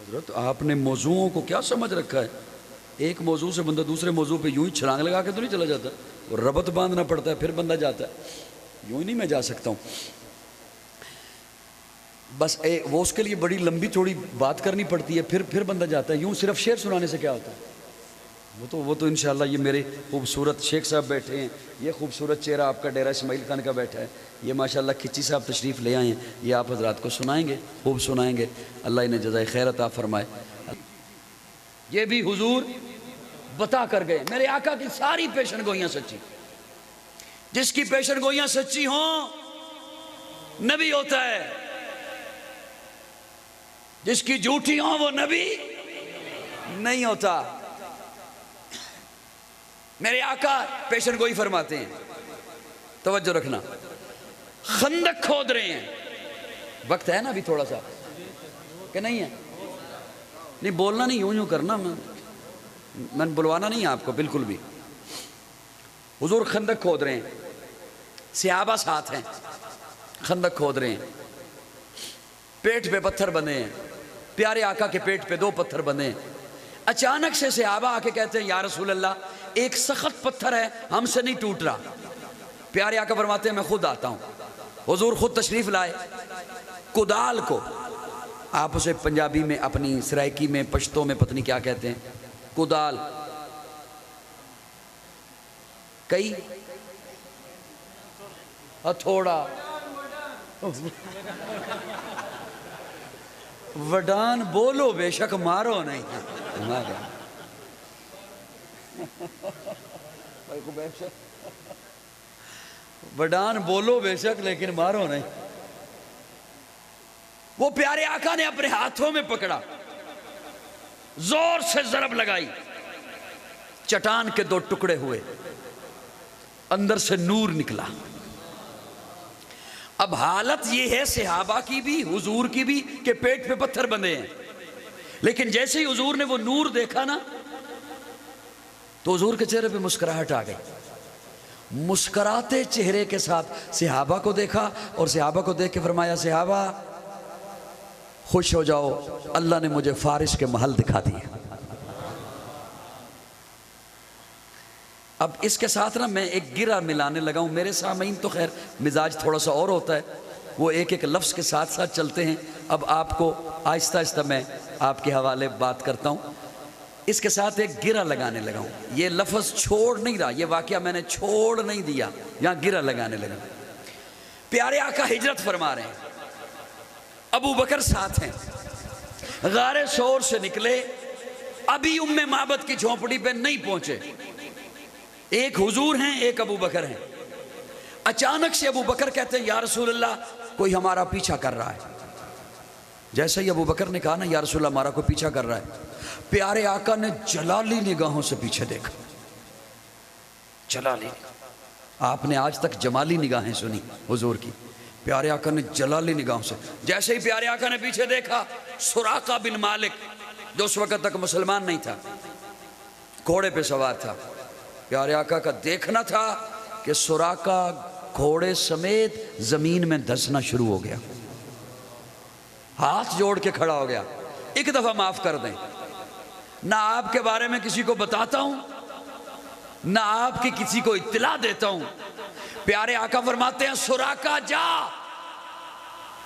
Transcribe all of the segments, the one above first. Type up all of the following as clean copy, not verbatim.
حضرت آپ نے موضوعوں کو کیا سمجھ رکھا ہے؟ ایک موضوع سے بندہ دوسرے موضوع پہ یوں ہی چھلانگ لگا کے تو نہیں چلا جاتا، اور ربط باندھنا پڑتا ہے پھر بندہ جاتا ہے، یوں ہی نہیں میں جا سکتا ہوں۔ بس وہ اس کے لیے بڑی لمبی چوڑی بات کرنی پڑتی ہے، پھر بندہ جاتا ہے۔ یوں صرف شعر سنانے سے کیا ہوتا ہے؟ وہ تو انشاءاللہ یہ میرے خوبصورت شیخ صاحب بیٹھے ہیں، یہ خوبصورت چہرہ آپ کا ڈیرہ اسماعیل خان کا بیٹھا ہے، یہ ماشاءاللہ کھچی صاحب تشریف لے آئے ہیں، یہ آپ حضرات کو سنائیں گے، خوب سنائیں گے، اللہ انہیں جزائے خیر عطا فرمائے۔ یہ بھی حضور بتا کر گئے، میرے آقا کی ساری پیشن گوئیاں سچی، جس کی پیشن گوئیاں سچی ہوں نبی ہوتا ہے، جس کی جھوٹی ہوں وہ نبی نہیں ہوتا۔ میرے آقا پیشن گوئی فرماتے ہیں، توجہ رکھنا، خندق کھود رہے ہیں، وقت ہے نا ابھی تھوڑا سا کہ نہیں ہے؟ نہیں بولنا نہیں، یوں کرنا، میں بلوانا نہیں آپ کو بالکل بھی۔ حضور خندق کھود رہے ہیں، صحابہ ساتھ ہیں، خندق کھود رہے ہیں، پیٹ پہ پتھر بندھے ہیں، پیارے آقا کے پیٹ پہ 2 پتھر بندھے ہیں۔ اچانک سے صحابہ آ کے کہتے ہیں یا رسول اللہ ایک سخت پتھر ہے ہم سے نہیں ٹوٹ رہا۔ پیارے آقا فرماتے ہیں میں خود آتا ہوں۔ حضور خود تشریف لائے، کدال کو، آپ اسے پنجابی میں اپنی سرائکی میں پشتو میں پتہ نہیں کیا کہتے ہیں، کدال، کئی ہتھوڑا، وڈان بولو بے شک مارو نہیں، وڈان بولو بے شک لیکن مارو نہیں۔ وہ پیارے آقا نے اپنے ہاتھوں میں پکڑا، زور سے ضرب لگائی، چٹان کے 2 ٹکڑے ہوئے، اندر سے نور نکلا۔ اب حالت یہ ہے صحابہ کی بھی حضور کی بھی کہ پیٹ پہ پتھر بندھے ہیں، لیکن جیسے ہی حضور نے وہ نور دیکھا نا تو حضور کے چہرے پہ مسکراہٹ آ گئی۔ مسکراتے چہرے کے ساتھ صحابہ کو دیکھا اور صحابہ کو دیکھ کے فرمایا صحابہ خوش ہو جاؤ، اللہ نے مجھے فارس کے محل دکھا دیے۔ اب اس کے ساتھ نا میں ایک گرہ ملانے لگا ہوں، میرے سامعین تو خیر مزاج تھوڑا سا اور ہوتا ہے، وہ ایک ایک لفظ کے ساتھ ساتھ چلتے ہیں۔ اب آپ کو آہستہ آہستہ میں آپ کے حوالے بات کرتا ہوں، اس کے ساتھ ایک گرہ لگانے لگا ہوں۔ یہ لفظ چھوڑ نہیں رہا، یہ واقعہ میں نے چھوڑ نہیں دیا، یہاں گرہ لگانے لگا۔ پیارے آقا ہجرت فرما رہے ہیں، ابو بکر ساتھ ہیں، غار سور سے نکلے، ابھی ام معبد کی جھونپڑی پہ نہیں پہنچے، ایک حضور ہیں ایک ابو بکر ہیں۔ اچانک سے ابو بکر کہتے ہیں یا رسول اللہ کوئی ہمارا پیچھا کر رہا ہے۔ جیسے ہی ابو بکر نے کہا نا یا رسول اللہ ہمارا کوئی پیچھا کر رہا ہے، پیارے آقا نے جلالی نگاہوں سے پیچھے دیکھا، جلالی، آپ نے آج تک جمالی نگاہیں سنی حضور کی، پیارے آقا نے جلالی نگاہوں سے، جیسے ہی پیارے آقا نے پیچھے دیکھا، سراقہ بن مالک جو اس وقت تک مسلمان نہیں تھا، گھوڑے پہ سوار تھا، پیارے آقا کا دیکھنا تھا کہ سراقہ گھوڑے سمیت زمین میں دھسنا شروع ہو گیا، ہاتھ جوڑ کے کھڑا ہو گیا، ایک دفعہ معاف کر دیں، نہ آپ کے بارے میں کسی کو بتاتا ہوں نہ آپ کی کسی کو اطلاع دیتا ہوں۔ پیارے آقا فرماتے ہیں سراقہ جا،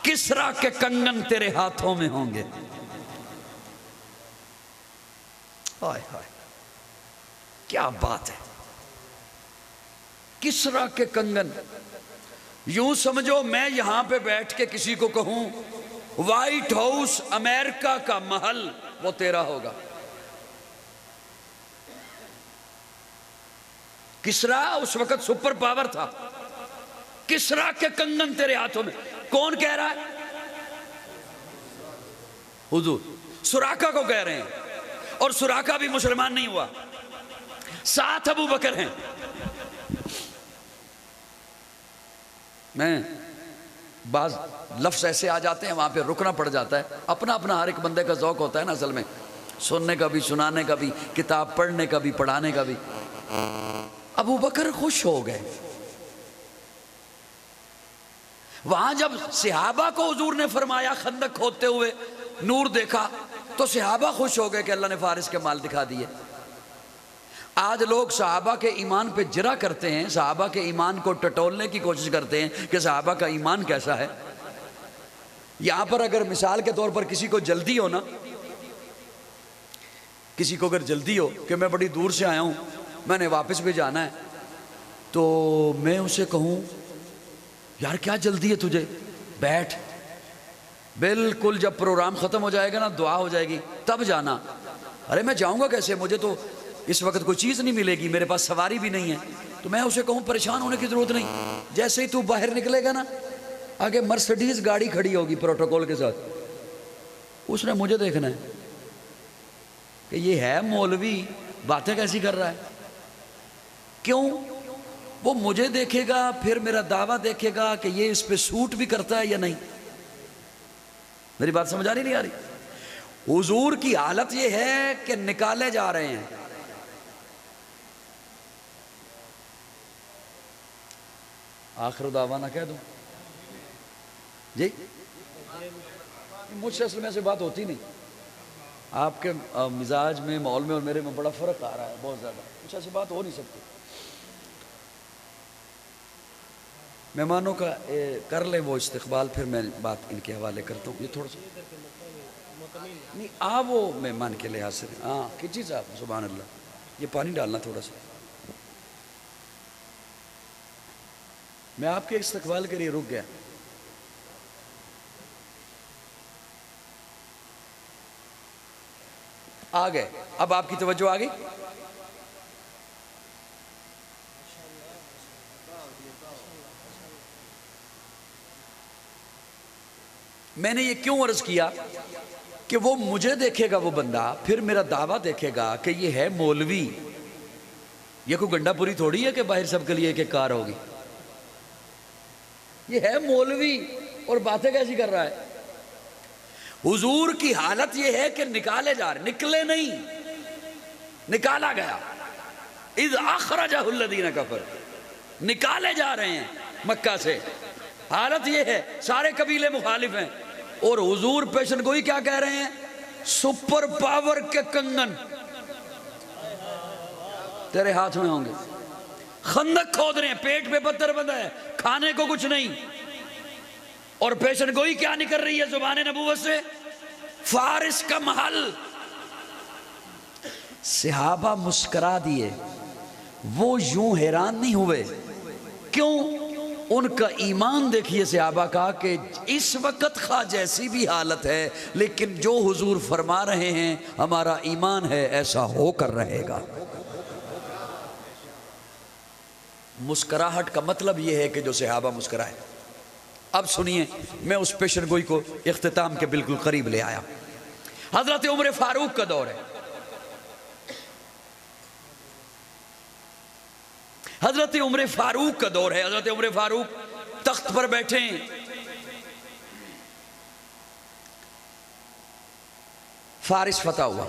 کسرا کے کنگن تیرے ہاتھوں میں ہوں گے۔ ہائے ہائے کیا بات ہے، کسرا کے کنگن، یوں سمجھو میں یہاں پہ بیٹھ کے کسی کو کہوں وائٹ ہاؤس امریکہ کا محل وہ تیرا ہوگا۔ کسرا اس وقت سپر پاور تھا، کسرا کے کنگن تیرے ہاتھوں میں، کون کہہ رہا ہے؟ حضور سراقہ کو کہہ رہے ہیں، اور سراقہ بھی مسلمان نہیں ہوا، ساتھ ابو بکر ہیں۔ میں بعض لفظ ایسے آ جاتے ہیں وہاں پہ رکنا پڑ جاتا ہے، اپنا اپنا ہر ایک بندے کا ذوق ہوتا ہے نا، اصل میں سننے کا بھی، سنانے کا بھی، کتاب پڑھنے کا بھی، پڑھانے کا بھی۔ ابو بکر خوش ہو گئے، وہاں جب صحابہ کو حضور نے فرمایا خندق کھودتے ہوئے نور دیکھا تو صحابہ خوش ہو گئے کہ اللہ نے فارس کے مال دکھا دیے۔ آج لوگ صحابہ کے ایمان پہ جرا کرتے ہیں، صحابہ کے ایمان کو ٹٹولنے کی کوشش کرتے ہیں کہ صحابہ کا ایمان کیسا ہے۔ یہاں پر اگر مثال کے طور پر کسی کو جلدی ہو نا، کسی کو اگر جلدی ہو کہ میں بڑی دور سے آیا ہوں، میں نے واپس بھی جانا ہے، تو میں اسے کہوں یار کیا جلدی ہے تجھے، بیٹھ، بالکل جب پروگرام ختم ہو جائے گا نا دعا ہو جائے گی تب جانا۔ ارے میں جاؤں گا کیسے، مجھے تو اس وقت کوئی چیز نہیں ملے گی، میرے پاس سواری بھی نہیں ہے۔ تو میں اسے کہوں پریشان ہونے کی ضرورت نہیں، جیسے ہی تو باہر نکلے گا نا آگے مرسڈیز گاڑی کھڑی ہوگی پروٹوکول کے ساتھ، اس نے مجھے دیکھنا ہے کہ یہ ہے مولوی، باتیں کیسی کر رہا ہے۔ کیوں؟ وہ مجھے دیکھے گا، پھر میرا دعویٰ دیکھے گا کہ یہ اس پہ سوٹ بھی کرتا ہے یا نہیں۔ میری بات سمجھ آ رہی نہیں آ رہی؟ حضور کی حالت یہ ہے کہ نکالے جا رہے ہیں۔ آخر دعوانا کہہ دوں جی، مجھ سے اصل میں ایسے بات ہوتی نہیں، آپ کے مزاج میں، ماحول میں اور میرے میں بڑا فرق آ رہا ہے بہت زیادہ، کچھ ایسی بات ہو نہیں سکتی۔ مہمانوں کا کر لیں وہ استقبال، پھر میں بات ان کے حوالے کرتا ہوں۔ یہ تھوڑا سا نہیں وہ مہمان کے لحاظ سے، ہاں کچی صاحب سبحان اللہ، یہ پانی ڈالنا تھوڑا سا۔ میں آپ کے استقبال کے لیے رک گیا۔ آ گئے، اب آپ کی توجہ آ گئی۔ میں نے یہ کیوں عرض کیا کہ وہ مجھے دیکھے گا وہ بندہ، پھر میرا دعویٰ دیکھے گا کہ یہ ہے مولوی، یہ کوئی گنڈا پوری تھوڑی ہے کہ باہر سب کے لیے ایک ایک کار ہوگی، یہ ہے مولوی اور باتیں کیسی کر رہا ہے۔ حضور کی حالت یہ ہے کہ نکالے جا رہے، نکلے نہیں، نکالا گیا۔ اذ اخرجہ الذین کفروا، نکالے جا رہے ہیں مکہ سے، حالت یہ ہے، سارے قبیلے مخالف ہیں، اور حضور پیشن گوئی کیا کہہ رہے ہیں؟ سپر پاور کے کنگن تیرے ہاتھ میں ہوں گے۔ خندق کھود رہے ہیں، پیٹ پہ پتھر بندھا ہے، کھانے کو کچھ نہیں، اور پیشن گوئی کیا نکل رہی ہے زبان نبوت سے؟ فارس کا محل۔ صحابہ مسکرا دیے، وہ یوں حیران نہیں ہوئے، کیوں؟ ان کا ایمان دیکھیے صحابہ کا کہ اس وقت خواہ جیسی بھی حالت ہے لیکن جو حضور فرما رہے ہیں ہمارا ایمان ہے ایسا ہو کر رہے گا۔ مسکراہٹ کا مطلب یہ ہے کہ جو صحابہ مسکرائے۔ اب سنیے، میں اس پیشن گوئی کو اختتام کے بالکل قریب لے آیا۔ حضرت عمر فاروق کا دور ہے، حضرت عمر فاروق کا دور ہے۔ حضرت عمر فاروق تخت پر بیٹھے ہیں، فارس فتح ہوا۔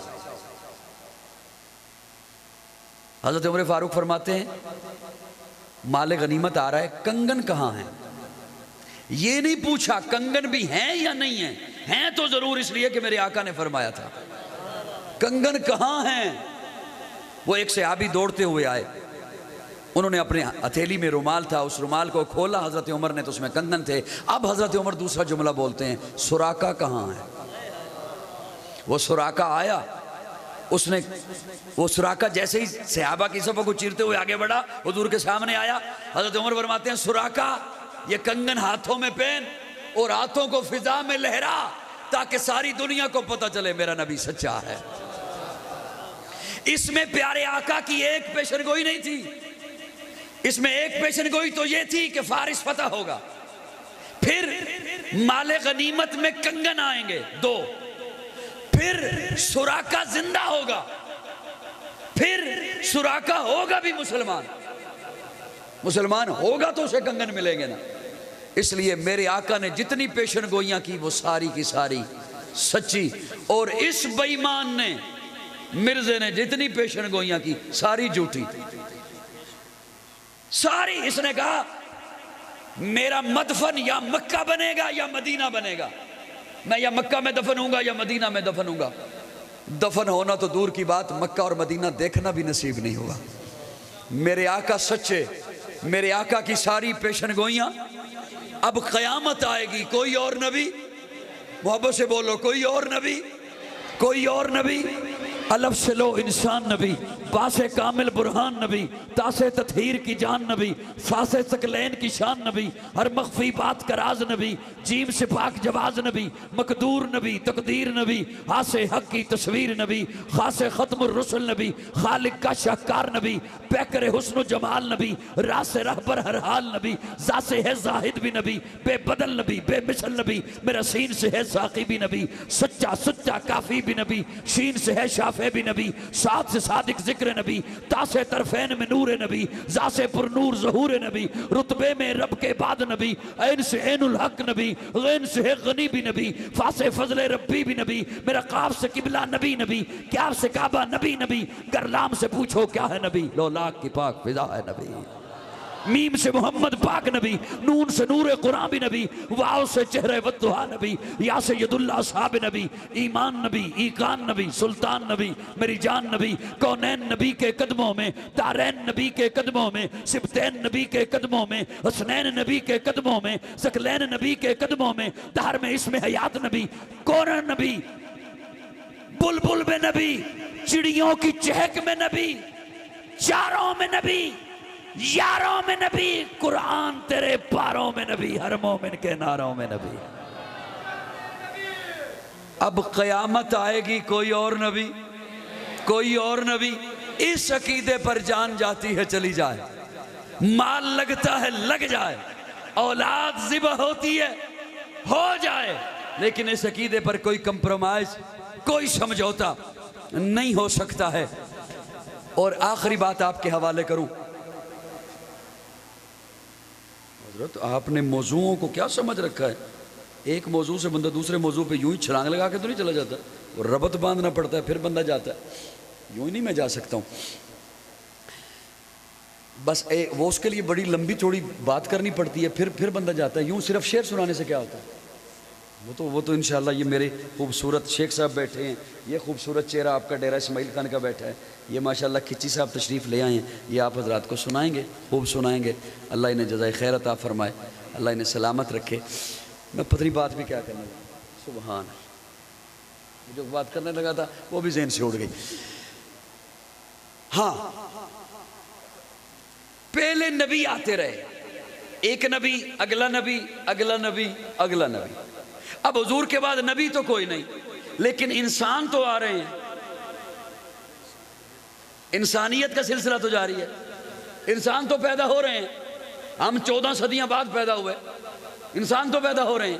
حضرت عمر فاروق فرماتے ہیں مال غنیمت آ رہا ہے، کنگن کہاں ہیں؟ یہ نہیں پوچھا کنگن بھی ہیں یا نہیں ہیں، ہیں تو ضرور، اس لیے کہ میرے آقا نے فرمایا تھا کنگن کہاں ہیں۔ وہ ایک صحابی دوڑتے ہوئے آئے، انہوں نے اپنے ہتھیلی میں رومال تھا، اس رومال کو کھولا حضرت عمر نے تو اس میں کنگن تھے۔ اب حضرت عمر دوسرا جملہ بولتے ہیں، سراقہ کہاں ہے؟ وہ سراقہ آیا، اس نے وہ سراقہ جیسے ہی صحابہ کی صفوں کو چیرتے ہوئے آگے بڑھا، حضور کے سامنے آیا۔ حضرت عمر فرماتے ہیں سراقہ یہ کنگن ہاتھوں میں پہن اور ہاتھوں کو فضا میں لہرا تاکہ ساری دنیا کو پتہ چلے میرا نبی سچا ہے۔ اس میں پیارے آقا کی ایک پیشن گوئی نہیں تھی، اس میں ایک پیشن گوئی تو یہ تھی کہ فارس فتح ہوگا، پھر مال غنیمت میں کنگن آئیں گے دو، پھر سراقہ زندہ ہوگا، پھر سراقہ ہوگا بھی مسلمان ہوگا تو اسے کنگن ملیں گے نا۔ اس لیے میرے آقا نے جتنی پیشن گوئیاں کی وہ ساری کی ساری سچی، اور اس بے ایمان نے، مرزے نے جتنی پیشن گوئیاں کی ساری جھوٹی، ساری۔ اس نے کہا میرا مدفن یا مکہ بنے گا یا مدینہ بنے گا، میں یا مکہ میں دفن ہوں گا یا مدینہ میں دفن ہوں گا۔ دفن ہونا تو دور کی بات، مکہ اور مدینہ دیکھنا بھی نصیب نہیں ہوگا۔ میرے آقا سچے، میرے آقا کی ساری پیشن گوئیاں، اب قیامت آئے گی، کوئی اور نبی، محبت سے بولو، کوئی اور نبی، کوئی اور نبی، الف سے لو انسان نبی، باس کامل برہان نبی، تاس تطہیر کی جان نبی، فاس ثقلین کی شان نبی، ہر مخفی بات کا راز نبی، جیم سے پاک جواز نبی، مقدور نبی، تقدیر نبی، حاس حق کی تصویر نبی، خاص ختم الرسل نبی، خالق کا شاہکار نبی، پیکر حسن و جمال نبی، راس رہبر ہر حال نبی، ذات ہے زاہد بھی نبی، بے بدل نبی، بے مثل نبی، میرا سین سے ہے ساقی بھی نبی، سچا سچا کافی بھی نبی، شین سے ہے شافع بھی نبی، ساتھ سے صادق ذکر نبی، تاس طرفین میں نور نبی، ذا سے پر نور ظہور نبی، رتبے میں رب کے بعد نبی، عین سے عین الحق نبی، غین سے ہے غنی بھی نبی، فا سے فضل ربی بھی نبی، میرا قاف سے قبلہ نبی نبی، کیاف سے کعبہ نبی نبی، گر لام سے پوچھو کیا ہے نبی، لو لاکھ کی پاک فضا ہے نبی، میم سے محمد پاک نبی، نون سے نور قرآن بھی نبی، واو سے چہرہ والضحا نبی، یا سے ید اللہ صحاب نبی، ایمان نبی، ایقان نبی، سلطان نبی، میری جان نبی، کونین نبی کے قدموں میں، دارین نبی کے قدموں میں، سبتین نبی کے قدموں میں، حسنین نبی کے قدموں میں، ثقلین نبی کے قدموں میں، دہر میں اسم حیات نبی، کورن نبی، بلبل میں نبی، چڑیوں کی چہک میں نبی، چاروں میں نبی، یاروں میں نبی، قرآن تیرے پاروں میں نبی، ہر مومن کے ناروں میں نبی۔ اب قیامت آئے گی، کوئی اور نبی، کوئی اور نبی، اس عقیدے پر جان جاتی ہے چلی جائے، مال لگتا ہے لگ جائے، اولاد ذبح ہوتی ہے ہو جائے، لیکن اس عقیدے پر کوئی کمپرومائز، کوئی سمجھوتا نہیں ہو سکتا ہے۔ اور آخری بات آپ کے حوالے کروں، حضرت آپ نے موضوعوں کو کیا سمجھ رکھا ہے؟ ایک موضوع سے بندہ دوسرے موضوع پہ یوں ہی چھلانگ لگا کے تو نہیں چلا جاتا، وہ ربط باندھنا پڑتا ہے پھر بندہ جاتا ہے، یوں ہی نہیں میں جا سکتا ہوں۔ بس وہ اس کے لیے بڑی لمبی چوڑی بات کرنی پڑتی ہے، پھر بندہ جاتا ہے، یوں صرف شعر سنانے سے کیا ہوتا ہے؟ وہ تو انشاءاللہ یہ میرے خوبصورت شیخ صاحب بیٹھے ہیں، یہ خوبصورت چہرہ آپ کا ڈیرہ اسماعیل خان کا بیٹھا ہے، یہ ماشاءاللہ کھچی صاحب تشریف لے آئے ہیں، یہ آپ حضرات کو سنائیں گے، خوب سنائیں گے، اللہ انہیں جزائے خیر عطا فرمائے، اللہ انہیں سلامت رکھے۔ میں پتری بات بھی کیا کرنے لگا، سبحان اللہ، جو بات کرنے لگا تھا وہ بھی ذہن سے اڑ گئی۔ ہاں، پہلے نبی آتے رہے، ایک نبی، اگلا نبی، اگلا نبی، اگلا نبی، اب حضور کے بعد نبی تو کوئی نہیں، لیکن انسان تو آ رہے ہیں، انسانیت کا سلسلہ تو جاری ہے، انسان تو پیدا ہو رہے ہیں، ہم 14 صدیاں بعد پیدا ہوئے، انسان تو پیدا ہو رہے ہیں،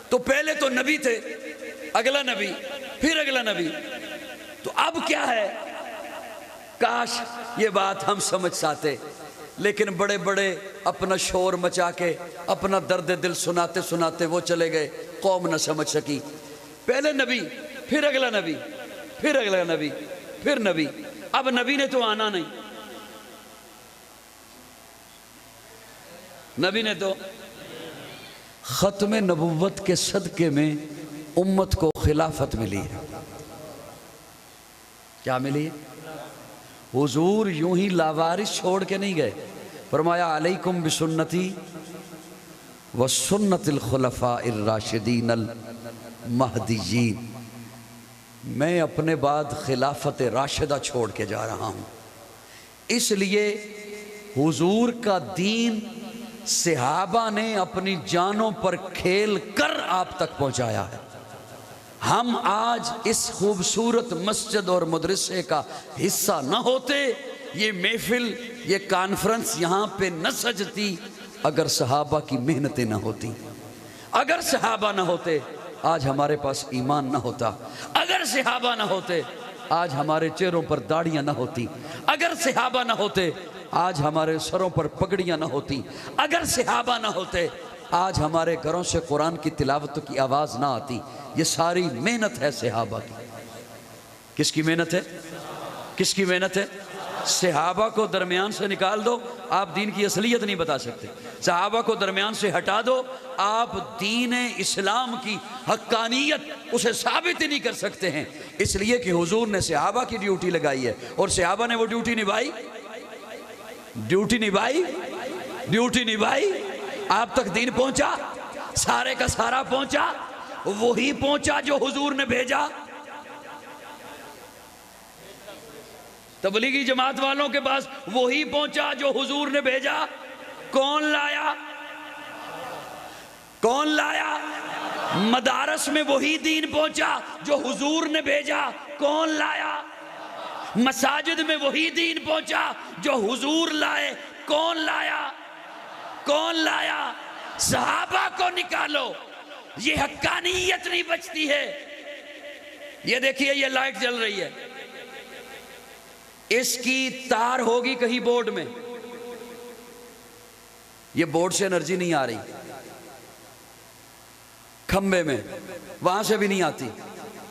تو پہلے تو نبی تھے، اگلا نبی، پھر اگلا نبی، تو اب کیا ہے؟ کاش یہ بات ہم سمجھ ساتے، لیکن بڑے بڑے اپنا شور مچا کے اپنا درد دل سناتے سناتے وہ چلے گئے، قوم نہ سمجھ سکی۔ پہلے نبی، پھر اگلا نبی، پھر اگلا نبی، پھر نبی، اب نبی نے تو آنا نہیں، نبی نے تو ختم نبوت کے صدقے میں امت کو خلافت ملی ہے۔ کیا ملی ہے؟ حضور یوں ہی لاوارث چھوڑ کے نہیں گئے، فرمایا علیکم بسنتی وسنت الخلفاء الراشدین المہدیین، میں اپنے بعد خلافت راشدہ چھوڑ کے جا رہا ہوں، اس لیے حضور کا دین صحابہ نے اپنی جانوں پر کھیل کر آپ تک پہنچایا ہے۔ ہم آج اس خوبصورت مسجد اور مدرسے کا حصہ نہ ہوتے، یہ محفل، یہ کانفرنس یہاں پہ نہ سجتی اگر صحابہ کی محنتیں نہ ہوتی، اگر صحابہ نہ ہوتے آج ہمارے پاس ایمان نہ ہوتا، اگر صحابہ نہ ہوتے آج ہمارے چہروں پر داڑیاں نہ ہوتی، اگر صحابہ نہ ہوتے آج ہمارے سروں پر پگڑیاں نہ ہوتی، اگر صحابہ نہ ہوتے آج ہمارے گھروں سے قرآن کی تلاوت کی آواز نہ آتی۔ یہ ساری محنت ہے صحابہ کی۔ کس کی محنت ہے؟ کس کی محنت ہے؟ صحابہ کو درمیان سے نکال دو، آپ دین کی اصلیت نہیں بتا سکتے۔ صحابہ کو درمیان سے ہٹا دو، آپ دین اسلام کی حقانیت اسے ثابت ہی نہیں کر سکتے ہیں۔ اس لیے کہ حضور نے صحابہ کی ڈیوٹی لگائی ہے، اور صحابہ نے وہ ڈیوٹی نبھائی، ڈیوٹی نبھائی۔ آپ تک دین پہنچا، سارے کا سارا پہنچا، وہی پہنچا جو حضور نے بھیجا۔ تبلیغی جماعت والوں کے پاس وہی پہنچا جو حضور نے بھیجا۔ کون لایا؟ کون لایا؟ مدارس میں وہی دین پہنچا جو حضور نے بھیجا۔ کون لایا؟ مساجد میں وہی دین پہنچا جو حضور لائے۔ کون لایا؟ کون لایا؟ صحابہ کو نکالو، یہ حقانیت نہیں بچتی ہے۔ یہ دیکھیے، یہ لائٹ جل رہی ہے، اس کی تار ہوگی کہیں بورڈ میں، یہ بورڈ سے انرجی نہیں آ رہی، کھمبے میں، وہاں سے بھی نہیں آتی،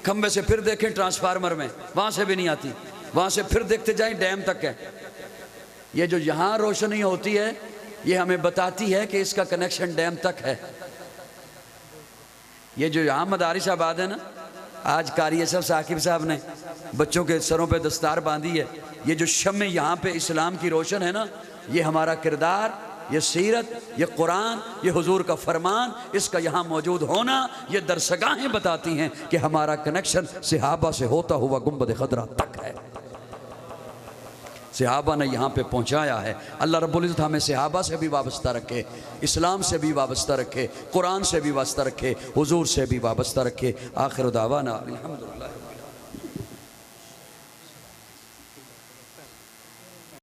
کھمبے سے پھر دیکھیں ٹرانسفارمر میں، وہاں سے بھی نہیں آتی، وہاں سے پھر دیکھتے جائیں ڈیم تک ہے۔ یہ جو یہاں روشنی ہوتی ہے، یہ ہمیں بتاتی ہے کہ اس کا کنیکشن ڈیم تک ہے۔ یہ جو یہاں مدارس آباد ہے نا، آج قاری اشرف ثاقب صاحب نے بچوں کے سروں پہ دستار باندھی ہے، یہ جو شمع یہاں پہ اسلام کی روشن ہے نا، یہ ہمارا کردار، یہ سیرت، یہ قرآن، یہ حضور کا فرمان، اس کا یہاں موجود ہونا، یہ درسگاہیں بتاتی ہیں کہ ہمارا کنیکشن صحابہ سے ہوتا ہوا گنبد خضرا تک ہے۔ صحابہ نے یہاں پہ پہنچایا ہے۔ اللہ رب العزت ہمیں صحابہ سے بھی وابستہ رکھے، اسلام سے بھی وابستہ رکھے، قرآن سے بھی وابستہ رکھے، حضور سے بھی وابستہ رکھے۔ آخر دعوانا الحمدللہ۔